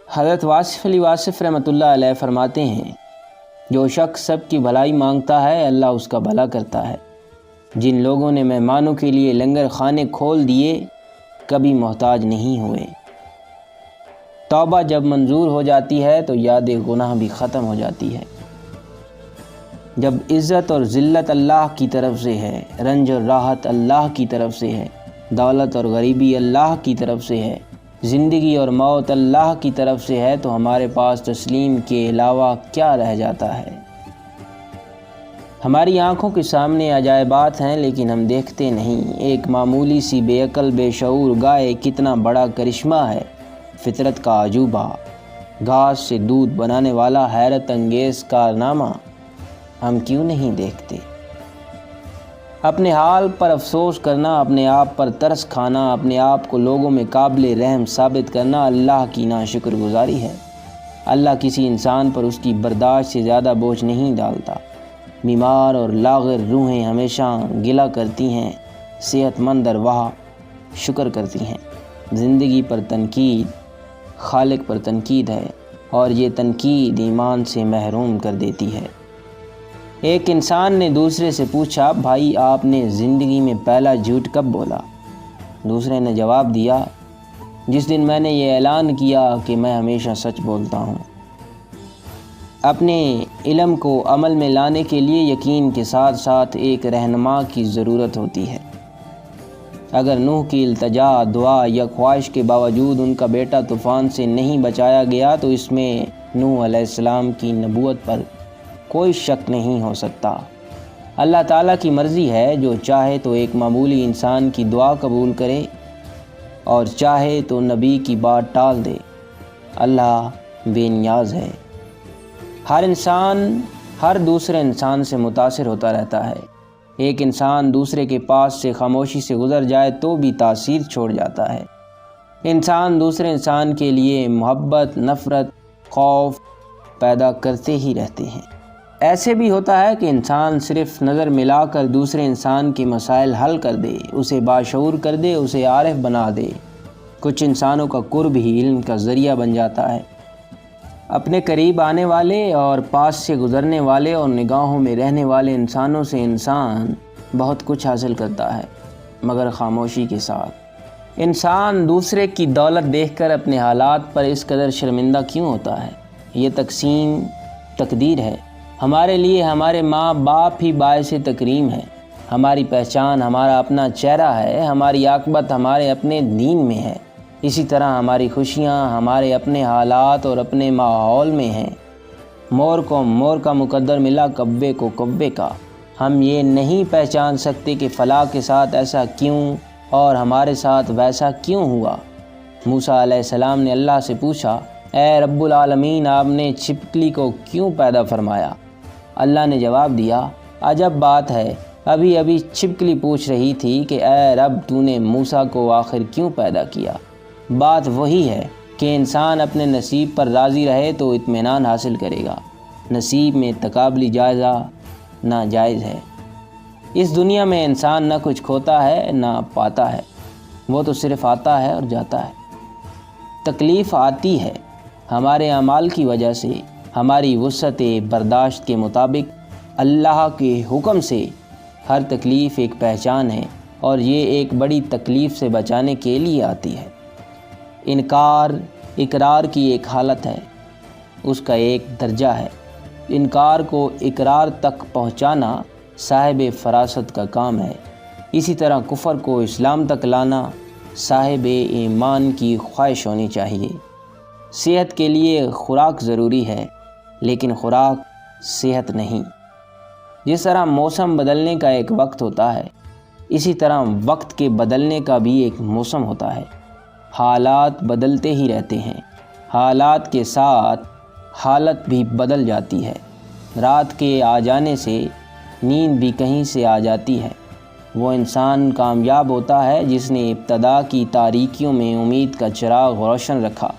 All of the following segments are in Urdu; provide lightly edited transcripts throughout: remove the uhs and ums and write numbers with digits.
حضرت واصف علی واصف رحمۃ اللہ علیہ فرماتے ہیں، جو شخص سب کی بھلائی مانگتا ہے اللہ اس کا بھلا کرتا ہے۔ جن لوگوں نے مہمانوں کے لیے لنگر خانے کھول دیے کبھی محتاج نہیں ہوئے۔ توبہ جب منظور ہو جاتی ہے تو یاد گناہ بھی ختم ہو جاتی ہے۔ جب عزت اور ذلت اللہ کی طرف سے ہے، رنج اور راحت اللہ کی طرف سے ہے، دولت اور غریبی اللہ کی طرف سے ہے، زندگی اور موت اللہ کی طرف سے ہے، تو ہمارے پاس تسلیم کے علاوہ کیا رہ جاتا ہے؟ ہماری آنکھوں کے سامنے عجائبات ہیں لیکن ہم دیکھتے نہیں۔ ایک معمولی سی بے عقل بے شعور گائے کتنا بڑا کرشمہ ہے، فطرت کا عجوبہ، گھاس سے دودھ بنانے والا حیرت انگیز کارنامہ ہم کیوں نہیں دیکھتے؟ اپنے حال پر افسوس کرنا، اپنے آپ پر ترس کھانا، اپنے آپ کو لوگوں میں قابل رحم ثابت کرنا اللہ کی ناشکر گزاری ہے۔ اللہ کسی انسان پر اس کی برداشت سے زیادہ بوجھ نہیں ڈالتا۔ بیمار اور لاغر روحیں ہمیشہ گلہ کرتی ہیں، صحت مند ارواح شکر کرتی ہیں۔ زندگی پر تنقید خالق پر تنقید ہے، اور یہ تنقید ایمان سے محروم کر دیتی ہے۔ ایک انسان نے دوسرے سے پوچھا، بھائی آپ نے زندگی میں پہلا جھوٹ کب بولا؟ دوسرے نے جواب دیا، جس دن میں نے یہ اعلان کیا کہ میں ہمیشہ سچ بولتا ہوں۔ اپنے علم کو عمل میں لانے کے لیے یقین کے ساتھ ساتھ ایک رہنما کی ضرورت ہوتی ہے۔ اگر نوح کی التجا، دعا یا خواہش کے باوجود ان کا بیٹا طوفان سے نہیں بچایا گیا تو اس میں نوح علیہ السلام کی نبوت پر کوئی شک نہیں ہو سکتا۔ اللہ تعالیٰ کی مرضی ہے، جو چاہے تو ایک معمولی انسان کی دعا قبول کرے اور چاہے تو نبی کی بات ٹال دے۔ اللہ بے نیاز ہے۔ ہر انسان ہر دوسرے انسان سے متاثر ہوتا رہتا ہے۔ ایک انسان دوسرے کے پاس سے خاموشی سے گزر جائے تو بھی تاثیر چھوڑ جاتا ہے۔ انسان دوسرے انسان کے لیے محبت، نفرت، خوف پیدا کرتے ہی رہتے ہیں۔ ایسے بھی ہوتا ہے کہ انسان صرف نظر ملا کر دوسرے انسان کے مسائل حل کر دے، اسے باشعور کر دے، اسے عارف بنا دے۔ کچھ انسانوں کا قرب ہی علم کا ذریعہ بن جاتا ہے۔ اپنے قریب آنے والے اور پاس سے گزرنے والے اور نگاہوں میں رہنے والے انسانوں سے انسان بہت کچھ حاصل کرتا ہے، مگر خاموشی کے ساتھ۔ انسان دوسرے کی دولت دیکھ کر اپنے حالات پر اس قدر شرمندہ کیوں ہوتا ہے؟ یہ تقسیم تقدیر ہے۔ ہمارے لیے ہمارے ماں باپ ہی باعث تکریم ہے۔ ہماری پہچان ہمارا اپنا چہرہ ہے، ہماری عاقبت ہمارے اپنے دین میں ہے۔ اسی طرح ہماری خوشیاں ہمارے اپنے حالات اور اپنے ماحول میں ہیں۔ مور کو مور کا مقدر ملا، کوے کو کوے کا۔ ہم یہ نہیں پہچان سکتے کہ فلاں کے ساتھ ایسا کیوں اور ہمارے ساتھ ویسا کیوں ہوا۔ موسیٰ علیہ السلام نے اللہ سے پوچھا، اے رب العالمین، آپ نے چھپکلی کو کیوں پیدا فرمایا؟ اللہ نے جواب دیا، عجب بات ہے، ابھی چھپکلی پوچھ رہی تھی کہ اے رب تو نے موسیٰ کو آخر کیوں پیدا کیا۔ بات وہی ہے کہ انسان اپنے نصیب پر راضی رہے تو اطمینان حاصل کرے گا۔ نصیب میں تقابلی جائزہ ناجائز ہے۔ اس دنیا میں انسان نہ کچھ کھوتا ہے نہ پاتا ہے، وہ تو صرف آتا ہے اور جاتا ہے۔ تکلیف آتی ہے ہمارے اعمال کی وجہ سے، ہماری وسعت برداشت کے مطابق۔ اللہ کے حکم سے ہر تکلیف ایک پہچان ہے، اور یہ ایک بڑی تکلیف سے بچانے کے لیے آتی ہے۔ انکار اقرار کی ایک حالت ہے، اس کا ایک درجہ ہے۔ انکار کو اقرار تک پہنچانا صاحب فراست کا کام ہے۔ اسی طرح کفر کو اسلام تک لانا صاحب ایمان کی خواہش ہونی چاہیے۔ صحت کے لیے خوراک ضروری ہے، لیکن خوراک صحت نہیں۔ جس طرح موسم بدلنے کا ایک وقت ہوتا ہے، اسی طرح وقت کے بدلنے کا بھی ایک موسم ہوتا ہے۔ حالات بدلتے ہی رہتے ہیں، حالات کے ساتھ حالت بھی بدل جاتی ہے۔ رات کے آ جانے سے نیند بھی کہیں سے آ جاتی ہے۔ وہ انسان کامیاب ہوتا ہے جس نے ابتدا کی تاریکیوں میں امید کا چراغ روشن رکھا۔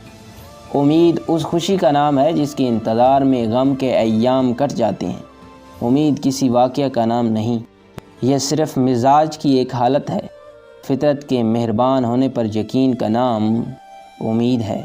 امید اس خوشی کا نام ہے جس کے انتظار میں غم کے ایام کٹ جاتے ہیں۔ امید کسی واقعہ کا نام نہیں، یہ صرف مزاج کی ایک حالت ہے۔ فطرت کے مہربان ہونے پر یقین کا نام امید ہے۔